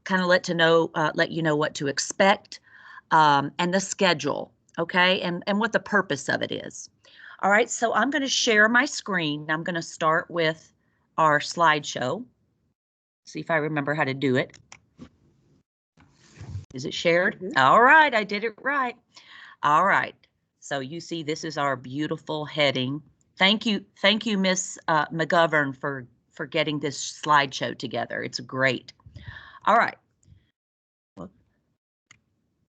kind of let you know what to expect, and the schedule, okay, and what the purpose of it is. All right, so I'm going to share my screen. I'm going to start with our slideshow. See if I remember how to do it. Is it shared? Mm-hmm. All right, I did it right. All right, so you see this is our beautiful heading. Thank you, Miss McGovern for getting this slideshow together. It's great. All right.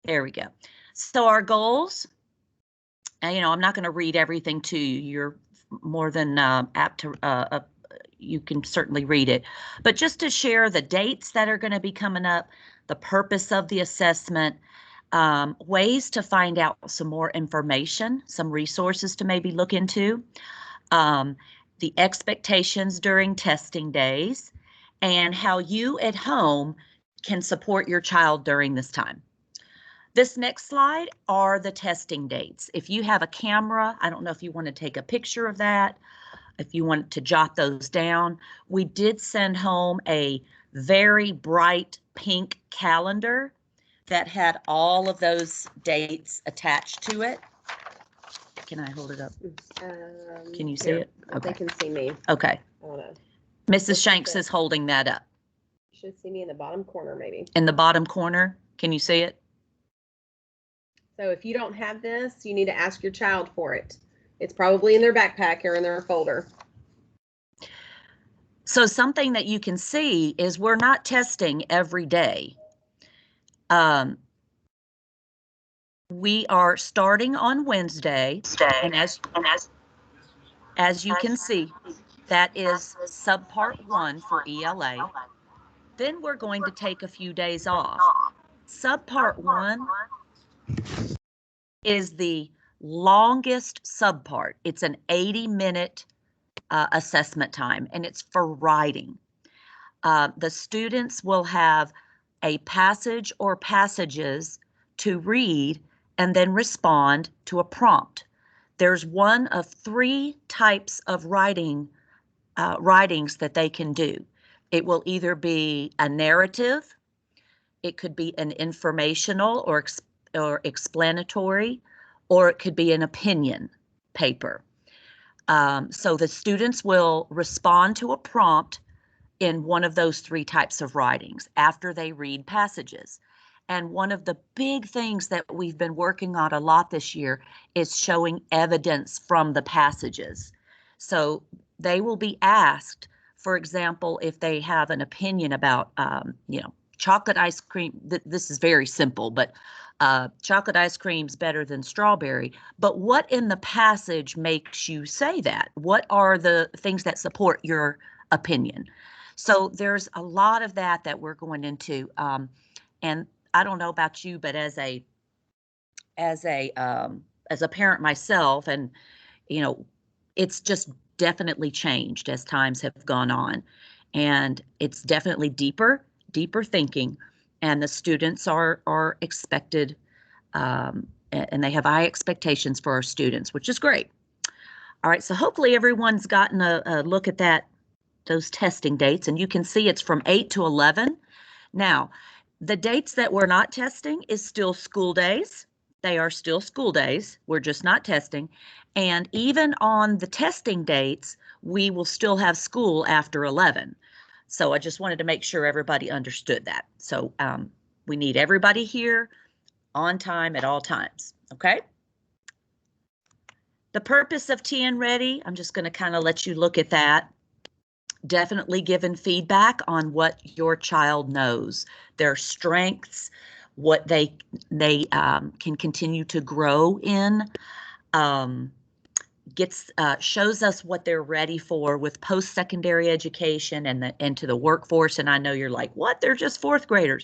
There we go. So our goals, and I'm not going to read everything to you. You're more than apt to, you can certainly read it. But just to share the dates that are going to be coming up, the purpose of the assessment, ways to find out some more information, some resources to maybe look into, the expectations during testing days, and how you at home can support your child during this time. This next slide are the testing dates. If you have a camera, I don't know if you want to take a picture of that, if you want to jot those down. We did send home a very bright pink calendar that had all of those dates attached to it. Can I hold it up? Can you see it? Okay. They can see me. Okay. Mrs. Shanks is holding that up. You should see me in the bottom corner, maybe. In the bottom corner? Can you see it? So if you don't have this, you need to ask your child for it. It's probably in their backpack or in their folder. So something that you can see is we're not testing every day. We are starting on Wednesday, and as you can see, that is subpart 1 for ELA. Then we're going to take a few days off. Subpart 1 is the longest subpart. It's an 80-minute assessment time, and it's for writing. The students will have a passage or passages to read and then respond to a prompt. There's one of 3 types of writings that they can do. It will either be a narrative, it could be an informational or explanatory, or it could be an opinion paper. So the students will respond to a prompt in one of those 3 types of writings after they read passages. And one of the big things that we've been working on a lot this year is showing evidence from the passages. So they will be asked, for example, if they have an opinion about, chocolate ice cream. This is very simple, but chocolate ice cream's better than strawberry. But what in the passage makes you say that? What are the things that support your opinion? So there's a lot of that we're going into, and I don't know about you, but as a parent myself, and it's just definitely changed as times have gone on, and it's definitely deeper thinking, and the students are expected, and they have high expectations for our students, which is great. All right, so hopefully everyone's gotten a look at those testing dates, and you can see it's from 8 to 11. Now, the dates that we're not testing is still school days. They are still school days. We're just not testing. And even on the testing dates, we will still have school after 11. So I just wanted to make sure everybody understood that. So we need everybody here on time at all times, okay? The purpose of TN Ready, I'm just going to kind of let you look at that. Definitely giving feedback on what your child knows, their strengths, what they can continue to grow in, shows us what they're ready for with post-secondary education and into the workforce. And I know you're like, what? They're just 4th graders.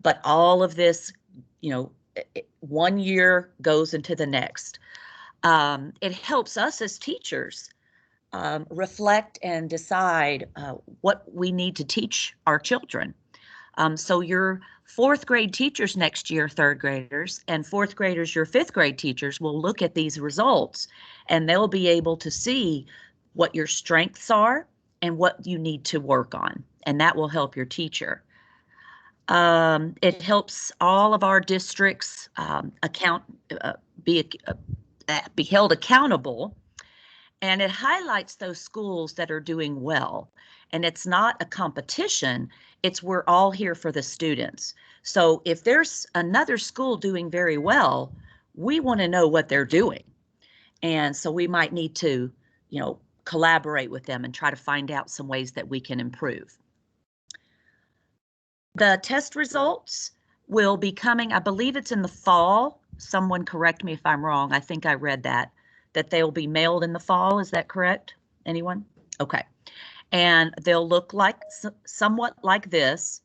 But all of this, 1 year goes into the next. It helps us as teachers reflect and decide what we need to teach our children. So your 4th grade teachers next year, 3rd graders, and 4th graders, your 5th grade teachers, will look at these results, and they'll be able to see what your strengths are and what you need to work on, and that will help your teacher. It helps all of our districts be held accountable, and it highlights those schools that are doing well. And it's not a competition, it's we're all here for the students. So if there's another school doing very well, we want to know what they're doing. And so we might need to, collaborate with them and try to find out some ways that we can improve. The test results will be coming, I believe it's in the fall. Someone correct me if I'm wrong. I think I read that they'll be mailed in the fall. Is that correct? Anyone? Okay. And they'll look like somewhat like this.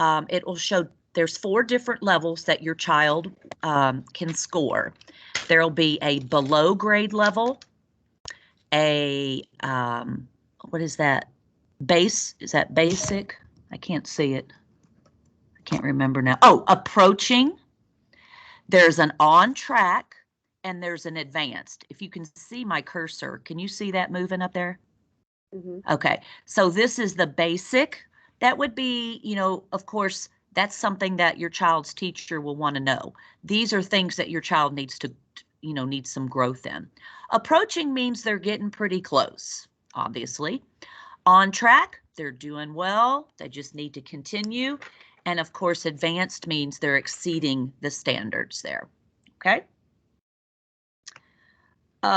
It will show there's 4 different levels that your child can score. There'll be a below grade level, a, what is that? Is that basic? I can't see it. I can't remember now. Oh, approaching. There's an on track, and there's an advanced. If you can see my cursor, can you see that moving up there? Mm-hmm. Okay, so this is the basic. That would be, of course, that's something that your child's teacher will want to know. These are things that your child needs to, need some growth in. Approaching means they're getting pretty close, obviously. On track, they're doing well. They just need to continue. And of course, advanced means they're exceeding the standards there. Okay.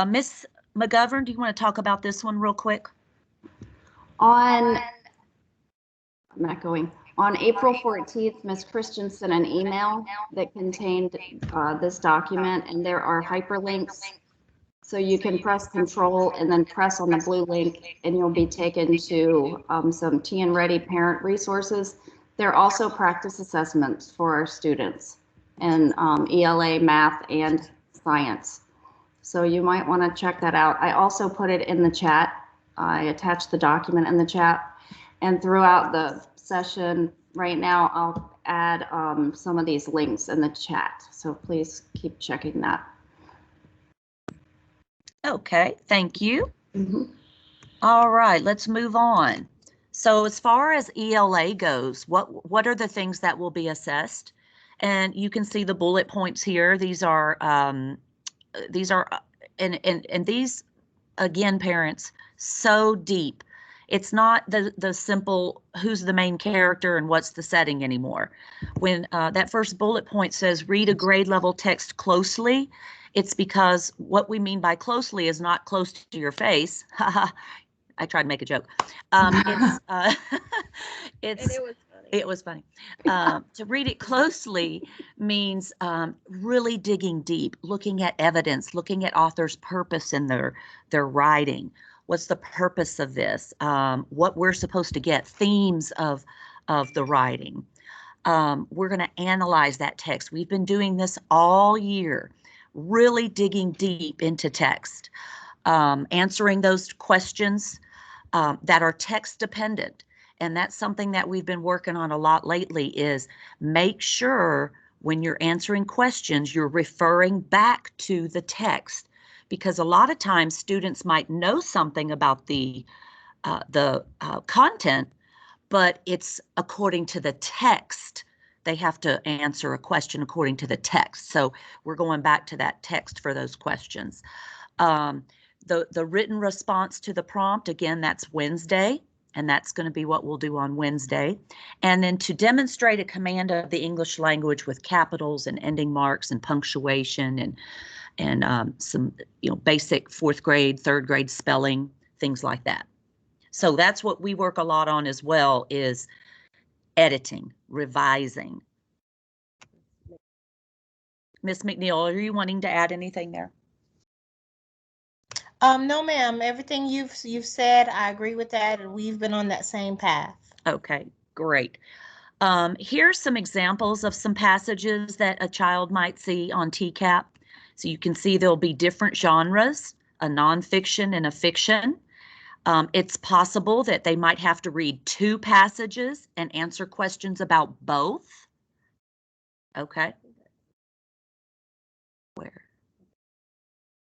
Miss McGovern, do you want to talk about this one real quick? I'm not going. On April 14th, Ms. Christian sent an email that contained this document, and there are hyperlinks. So you can press Control and then press on the blue link, and you'll be taken to some TN Ready parent resources. There are also practice assessments for our students in ELA, math, and science. So you might want to check that out. I also put it in the chat. I attached the document in the chat, and throughout the session right now, I'll add some of these links in the chat. So please keep checking that. Okay, thank you. Mm-hmm. All right, let's move on. So as far as ELA goes, what are the things that will be assessed? And you can see the bullet points here. These are and these, again, parents, so deep. It's not the simple who's the main character and what's the setting anymore. When that first bullet point says read a grade level text closely, it's because what we mean by closely is not close to your face. I tried to make a joke. It was funny. To read it closely means really digging deep, looking at evidence, looking at author's purpose in their writing. What's the purpose of this? What we're supposed to get, themes of the writing. We're going to analyze that text. We've been doing this all year, really digging deep into text, answering those questions that are text dependent. And that's something that we've been working on a lot lately is make sure when you're answering questions, you're referring back to the text, because a lot of times students might know something about the content, but it's according to the text. They have to answer a question according to the text. So we're going back to that text for those questions. The written response to the prompt, again, that's Wednesday, and that's going to be what we'll do on Wednesday. And then to demonstrate a command of the English language with capitals and ending marks and punctuation and some basic 4th grade, 3rd grade spelling, things like that. So that's what we work a lot on as well, is editing, revising. Miss McNeil, are you wanting to add anything there? No, ma'am. Everything you've said, I agree with that, and we've been on that same path. Okay, great. Here's some examples of some passages that a child might see on TCAP. So you can see there'll be different genres, a nonfiction and a fiction. It's possible that they might have to read 2 passages and answer questions about both. Okay. Where?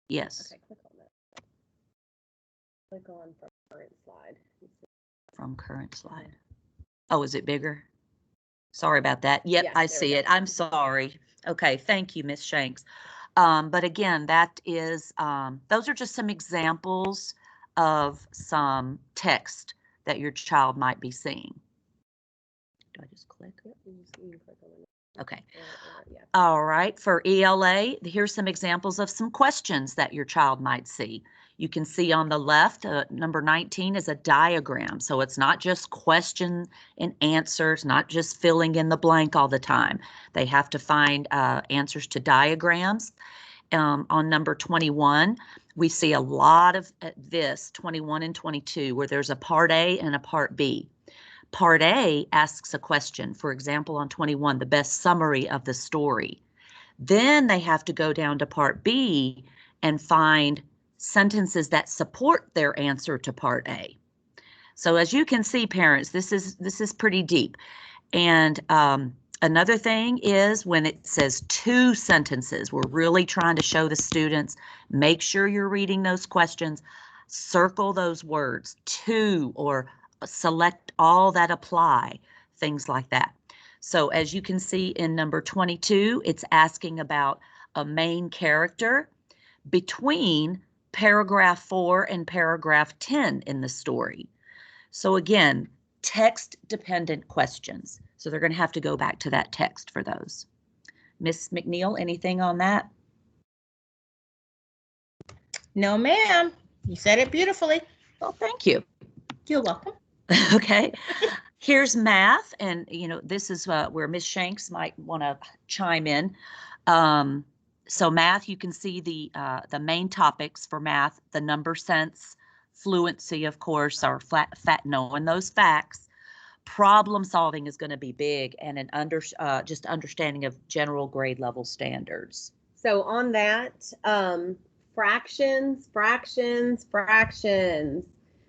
Yes. Okay, click on that. Click on from current slide. From current slide. Oh, is it bigger? Sorry about that. Yep, Yeah, I there we see go. it. I'm sorry. Okay, thank you, Miss Shanks. But again, that is, those are just some examples of some text that your child might be seeing. Do I just click? Yep, you can click on it. Okay. Yeah. All right, for ELA, here's some examples of some questions that your child might see. You can see on the left, number 19 is a diagram. So it's not just question and answers, not just filling in the blank all the time. They have to find answers to diagrams. On number 21, we see a lot of this, 21 and 22, where there's a part A and a part B. Part A asks a question, for example, on 21, the best summary of the story. Then they have to go down to part B and find sentences that support their answer to part A. So as you can see, parents, this is pretty deep. And another thing is when it says two sentences, we're really trying to show the students, make sure you're reading those questions, circle those words, two, or select all that apply, things like that. So as you can see in number 22, it's asking about a main character between paragraph 4 and paragraph 10 in the story. So again, text-dependent questions. So they're going to have to go back to that text for those. Miss McNeil, anything on that? No, ma'am. You said it beautifully. Well, thank you. You're welcome. Okay. Here's math, and this is where Miss Shanks might want to chime in. So math, you can see the main topics for math: the number sense, fluency, of course, or knowing those facts. Problem solving is going to be big, and just understanding of general grade level standards. So on that, fractions.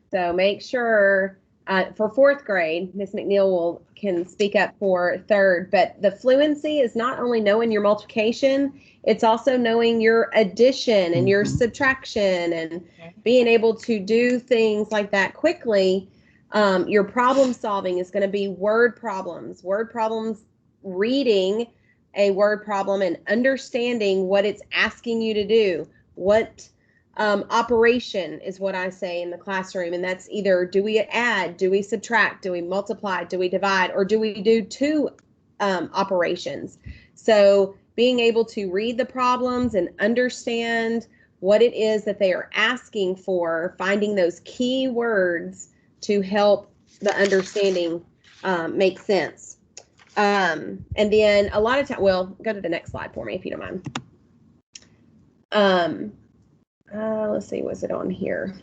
So make sure for fourth grade, Miss McNeil can speak up for third, but the fluency is not only knowing your multiplication, it's also knowing your addition and your subtraction and being able to do things like that quickly. Your problem solving is going to be word problems, reading a word problem and understanding what it's asking you to do. What operation is what I say in the classroom, and that's either do we add, do we subtract, do we multiply, do we divide, or do we do two operations? So being able to read the problems and understand what it is that they are asking for, finding those key words to help the understanding make sense. And then a lot of time, well, go to the next slide for me if you don't mind. Let's see, was it on here?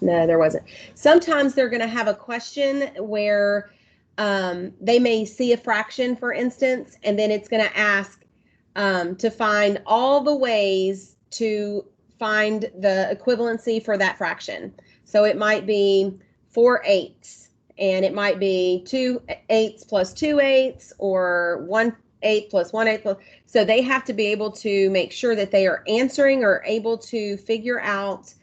No, there wasn't. Sometimes they're going to have a question where they may see a fraction, for instance, and then it's going to ask to find all the ways to find the equivalency for that fraction. So it might be 4/8, and it might be 2/8 plus 2/8, or 1/8 plus 1/8. So they have to be able to make sure that they are answering or able to figure out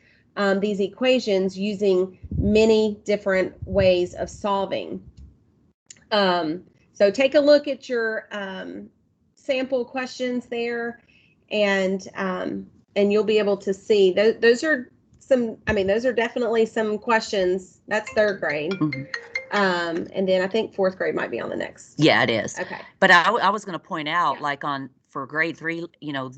these equations using many different ways of solving. So take a look at your sample questions there, and you'll be able to see those are some. I mean, those are definitely some questions. That's third grade. And then I think fourth grade might be on the next. Yeah, it is. Okay. But I was going to point out, Yeah. like for grade 3,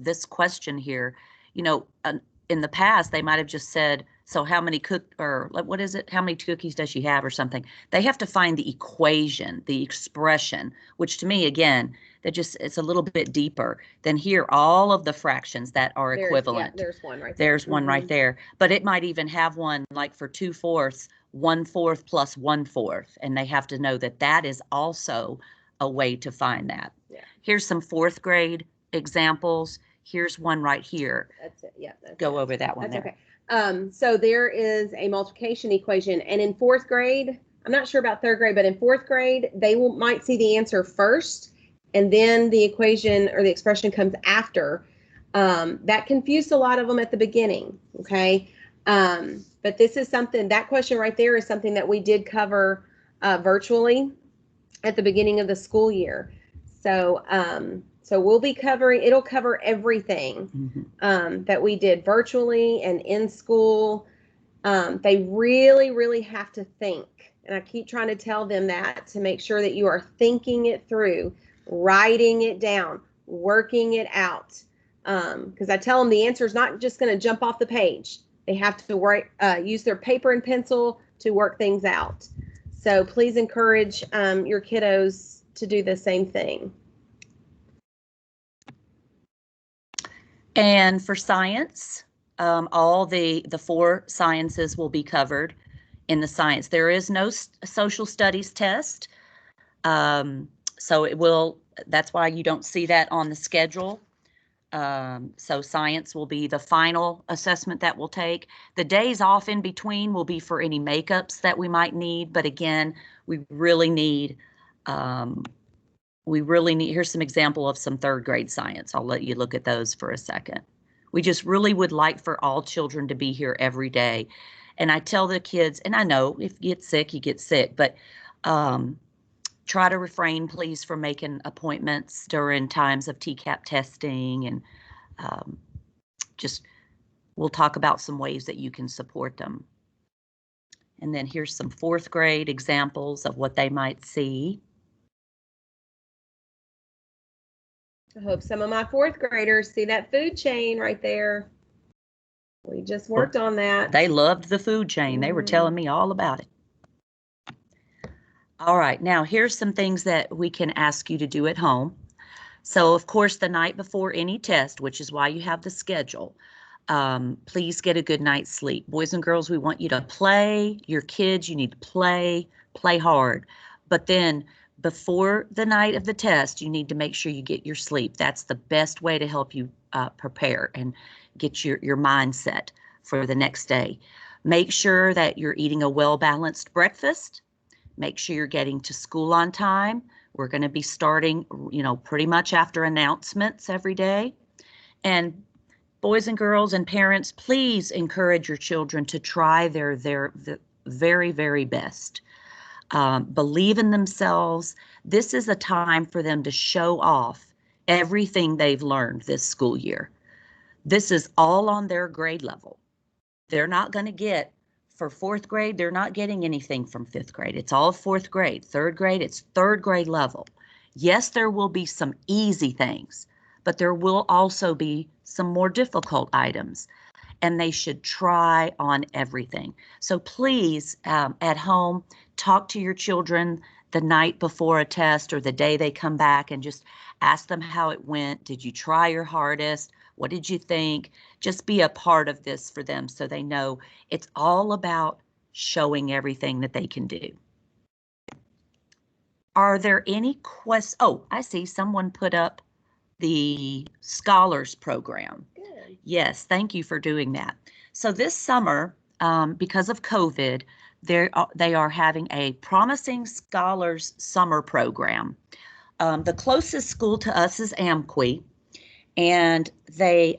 this question here, in the past, they might have just said, so how many what is it? How many cookies does she have or something? They have to find the equation, the expression, which to me, again, it's a little bit deeper than here. All of the fractions that are equivalent. Yeah, there's one right there. There's one right there. But it might even have one like for 2/4, 1/4 plus 1/4. And they have to know that is also a way to find that. Yeah. Here's some fourth grade examples. Here's one right here. That's it. Yeah. Go over that one That's there. okay. So there is a multiplication equation, and in fourth grade, I'm not sure about third grade, but in fourth grade, they might see the answer first, and then the equation or the expression comes after. That confused a lot of them at the beginning. Okay. But this is something, that question right there is something that we did cover virtually. at the beginning of the school year. So, so we'll be covering, it'll cover everything that we did virtually and in school. They really, really have to think. And I keep trying to tell them that, to make sure that you are thinking it through, writing it down, working it out. Because I tell them the answer is not just going to jump off the page. They have to write, use their paper and pencil to work things out. So please encourage your kiddos to do the same thing. And for science, all the 4 sciences will be covered in the science. There is no social studies test. So it will, that's why you don't see that on the schedule. So science will be the final assessment that we'll take. The days off in between will be for any makeups that we might need. But again, we really need, here's some example of some 3rd grade science. I'll let you look at those for a second. We just really would like for all children to be here every day. And I tell the kids, and I know if you get sick, you get sick, but try to refrain, please, from making appointments during times of TCAP testing. And just, we'll talk about some ways that you can support them. And then here's some 4th grade examples of what they might see. I hope some of my 4th graders see that food chain right there. We just worked on that. They loved the food chain. They were telling me all about it. All right, now here's some things that we can ask you to do at home. So of course, the night before any test, which is why you have the schedule, please get a good night's sleep. Boys and girls, we want you to play. Your kids, you need to play hard. But then before the night of the test, you need to make sure you get your sleep. That's the best way to help you prepare and get your mindset for the next day. Make sure that you're eating a well-balanced breakfast. Make sure you're getting to school on time. We're going to be starting, pretty much after announcements every day. And boys and girls and parents, please encourage your children to try their very, very best. Believe in themselves. This is a time for them to show off everything they've learned this school year. This is all on their grade level. They're not going to get, for 4th grade, they're not getting anything from 5th grade. It's all 4th grade. 3rd grade, it's 3rd grade level. Yes, there will be some easy things, but there will also be some more difficult items, and they should try on everything. So please, at home, talk to your children the night before a test or the day they come back and just ask them how it went. Did you try your hardest? What did you think? Just be a part of this for them so they know it's all about showing everything that they can do. Are there any questions? Oh, I see someone put up the Scholars Program. Good. Yes, thank you for doing that. So this summer, because of COVID, they are having a Promising Scholars Summer Program. The closest school to us is Amqui, and they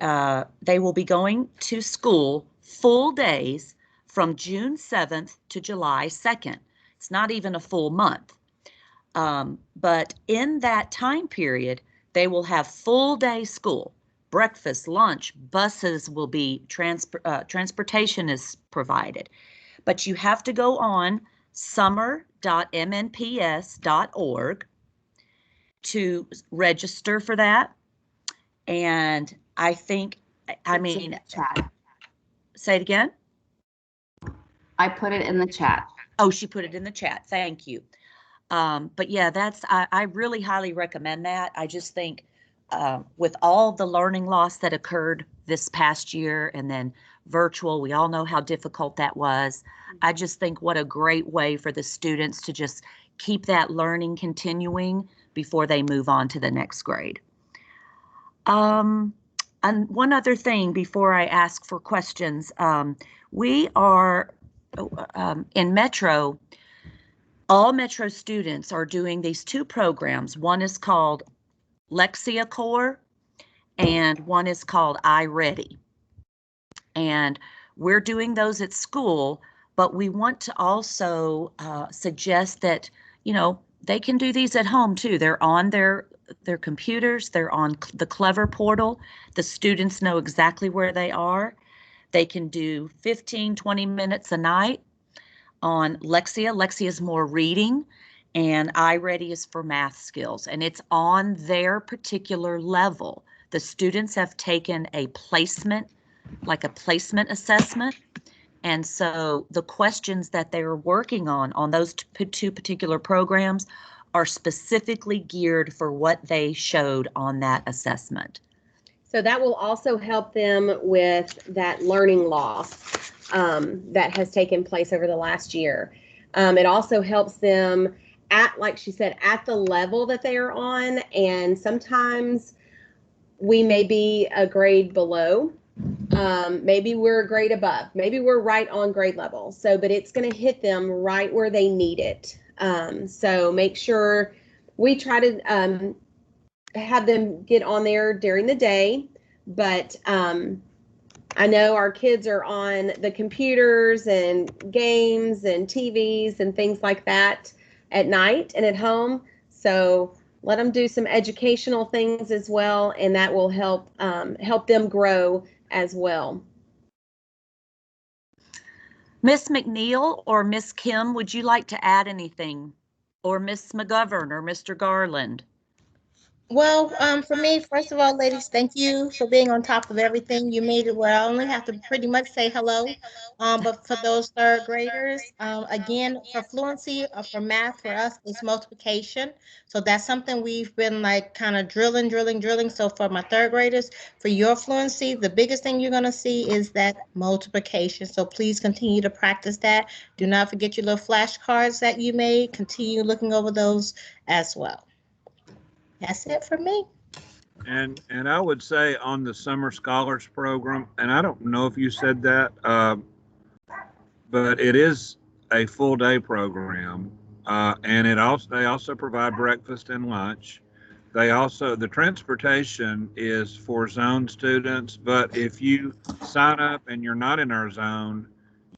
will be going to school full days from June 7th to July 2nd. It's not even a full month. But in that time period, they will have full day school, breakfast, lunch, buses will be, transportation is provided. But you have to go on summer.mnps.org to register for that. And I think, Chat. Say it again. I put it in the chat. Oh, she put it in the chat. Thank you. But yeah, I really highly recommend that. I just think with all the learning loss that occurred this past year and then virtual, we all know how difficult that was. I just think what a great way for the students to just keep that learning continuing before they move on to the next grade. And one other thing before I ask for questions, we are in Metro, all Metro students are doing these 2 programs. One is called Lexia Core and one is called iReady. And we're doing those at school, but we want to also suggest that, they can do these at home too. They're on their computers, they're on the Clever portal. The students know exactly where they are. They can do 15, 20 minutes a night on Lexia. Lexia is more reading, and iReady is for math skills, and it's on their particular level. The students have taken a placement, like a placement assessment, and so the questions that they're working on those two particular programs are specifically geared for what they showed on that assessment. So that will also help them with that learning loss that has taken place over the last year. It also helps them at, like she said, at the level that they are on. And sometimes we may be a grade below. Maybe we're a grade above. Maybe we're right on grade level. So, but it's going to hit them right where they need it. So make sure we try to have them get on there during the day, but I know our kids are on the computers and games and TVs and things like that at night and at home. So let them do some educational things as well, and that will help help them grow as well. Miss McNeil or Miss Kim, would you like to add anything? Or Miss McGovern or Mr. Garland? Well, for me, first of all, ladies, thank you for being on top of everything. You made it where I only have to pretty much say hello. But for those third graders, again, for fluency, for math, for us, it's multiplication. So that's something we've been like kind of drilling. So for my third graders, for your fluency, the biggest thing you're going to see is that multiplication. So please continue to practice that. Do not forget your little flashcards that you made. Continue looking over those as well. That's it for me. And I would say on the Summer Scholars Program, and I don't know if you said that, but it is a full day program, and they also provide breakfast and lunch. The transportation is for zone students, but if you sign up and you're not in our zone,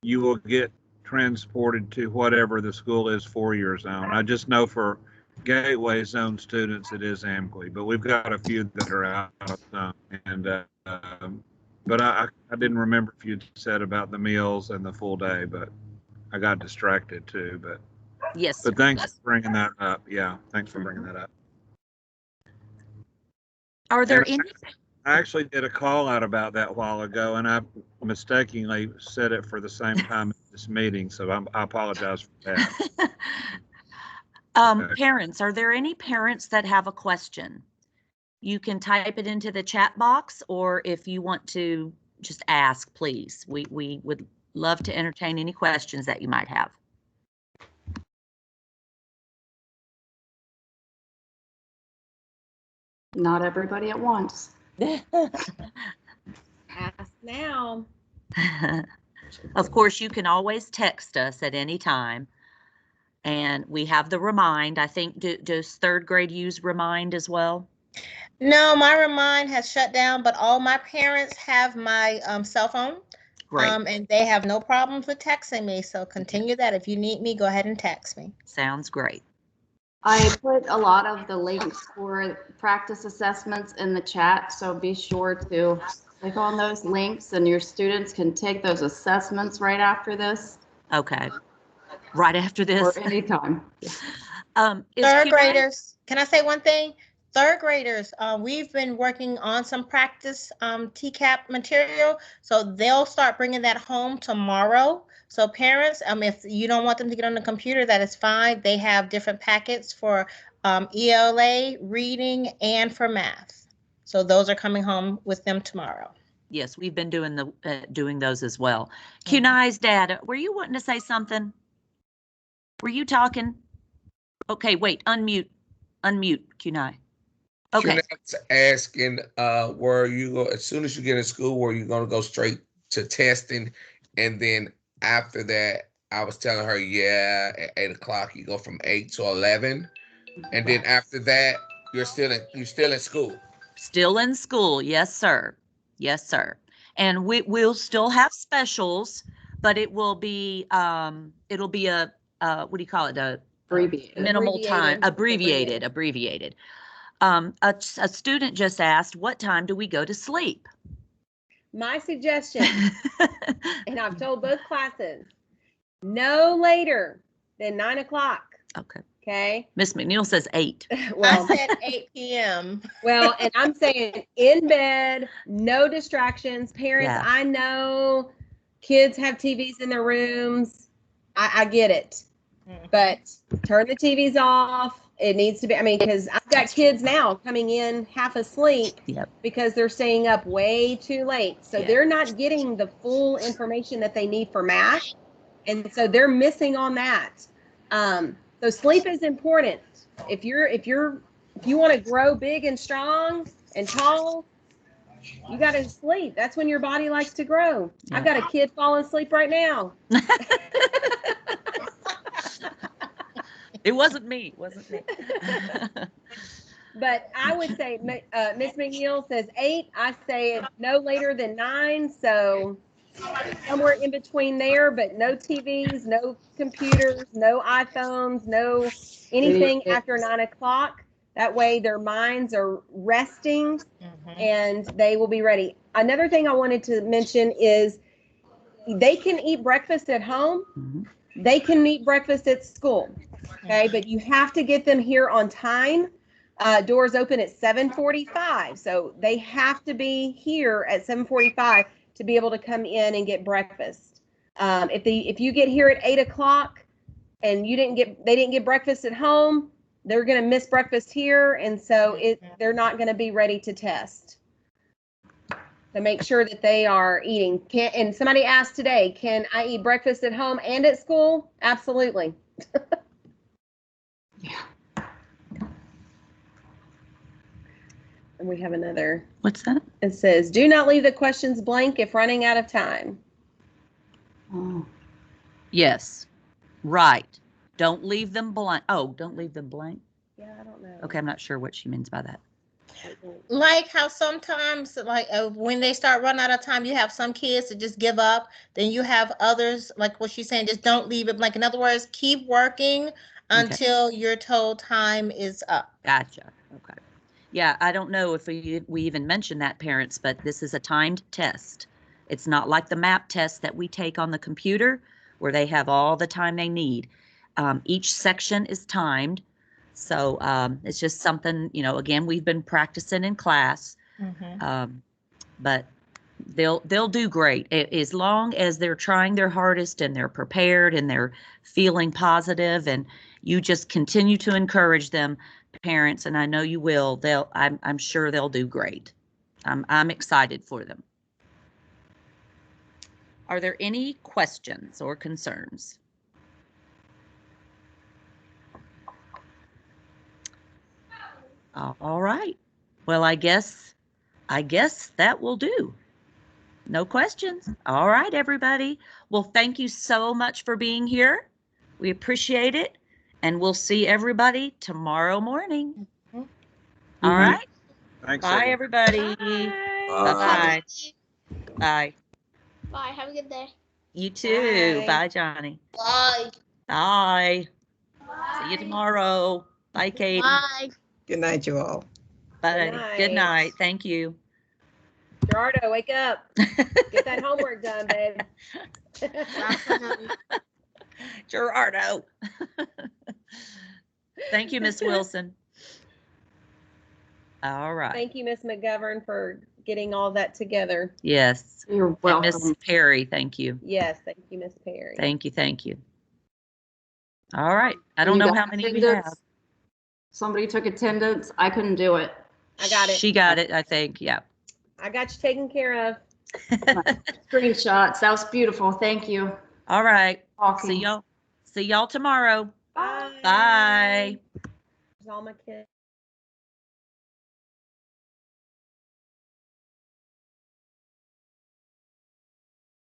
you will get transported to whatever the school is for your zone. I just know for Gateway Zone students, it is Amqui, but we've got a few that are out of zone. And but I didn't remember if you'd said about the meals and the full day, but I got distracted too. But Yes. But thanks for bringing that up. Yeah, thanks for bringing that up. Are there any? I actually did a call out about that a while ago, and I mistakenly said it for the same time as this meeting, so I apologize for that. Parents, are there any parents that have a question? You can type it into the chat box, or if you want to just ask, please. We would love to entertain any questions that you might have. Not everybody at once. Ask now. Of course, you can always text us at any time. And we have the Remind. I think, does third grade use Remind as well? No, my Remind has shut down, but all my parents have my cell phone. Great. And they have no problems with texting me. So continue that. If you need me, go ahead and text me. Sounds great. I put a lot of the links for practice assessments in the chat, so be sure to click on those links and your students can take those assessments right after this. Okay. Right after this? Or anytime. Third graders, can I say one thing? Third graders, we've been working on some practice TCAP material, so they'll start bringing that home tomorrow. So parents, if you don't want them to get on the computer, that is fine. They have different packets for ELA, reading, and for math. So those are coming home with them tomorrow. Yes, we've been doing doing those as well. Kunai's dad, were you wanting to say something? Were you talking? Okay, wait, unmute, Kunai. Okay. Jeanette's asking, where you go as soon as you get in school, where you gonna go straight to testing, and then after that, I was telling her, yeah, at 8 o'clock you go from 8 to 11, and then after that, you're still in school. Still in school, yes, sir. Yes, sir. And we'll still have specials, but it will be it'll be a what do you call it? Abbreviated. Minimal time, Abbreviated. abbreviated. A student just asked, what time do we go to sleep? My suggestion, and I've told both classes, no later than 9 o'clock. Okay. Okay. Miss McNeil says 8. Well, I said 8 p.m. well, and I'm saying in bed, no distractions. Parents, Yeah. I know kids have TVs in their rooms. I get it. But turn the TVs off. It needs to be, because I've got kids now coming in half asleep Yep. because they're staying up way too late. So Yeah. they're not getting the full information that they need for math. And so they're missing on that. So sleep is important. If you want to grow big and strong and tall, you got to sleep. That's when your body likes to grow. Yeah. I've got a kid falling asleep right now. It wasn't me. But I would say, Miss McNeil says 8. I say no later than 9. So somewhere in between there, but no TVs, no computers, no iPhones, no anything after 9 o'clock. That way their minds are resting and they will be ready. Another thing I wanted to mention is they can eat breakfast at home. Mhm. They can eat breakfast at school. Okay, but you have to get them here on time. Doors open at 7:45, so they have to be here at 7:45 to be able to come in and get breakfast. If you get here at 8 o'clock and they didn't get breakfast at home, they're going to miss breakfast here, and so they're not going to be ready to test. So make sure that they are eating. And somebody asked today, can I eat breakfast at home and at school? Absolutely. Yeah. And we have another. What's that? It says, do not leave the questions blank if running out of time. Oh. Yes. Right. Don't leave them blank. Oh, don't leave them blank. Yeah, I don't know. Okay, I'm not sure what she means by that. Like how sometimes, like when they start running out of time, you have some kids that just give up. Then you have others, like what she's saying, just don't leave it blank. In other words, keep working until you're told time is up. Gotcha. Okay. Yeah, I don't know if we even mentioned that, parents, but this is a timed test. It's not like the MAP test that we take on the computer where they have all the time they need. Each section is timed. So it's just something, again, we've been practicing in class, but they'll do great as long as they're trying their hardest and they're prepared and they're feeling positive, and you just continue to encourage them, parents, and I know you will. I'm sure they'll do great. I'm excited for them. Are there any questions or concerns? All right. Well, I guess that will do. No questions. All right, everybody. Well, thank you so much for being here. We appreciate it. And we'll see everybody tomorrow morning. All right. Thanks. Bye, everybody. Bye-bye. Bye. Bye. Have a good day. You too. Bye. Bye, Johnny. Bye. Bye. See you tomorrow. Bye, Katie. Bye. Good night, you all. Bye. Good night. night. Thank you. Gerardo, wake up. Get that homework done, babe. Gerardo. Thank you, Miss Wilson. All right. Thank you, Miss McGovern, for getting all that together. Yes. You're And welcome. Miss Perry, thank you. Yes, thank you, Miss Perry. Thank you. Thank you. All right. I don't You know got how many we attendance? have. Somebody took attendance. I couldn't do it. I got it. She got it, I think. Yeah. I got you taken care of. Screenshots. That was beautiful. Thank you. All right. Talking. See y'all tomorrow. Bye. Bye. There's all my kids.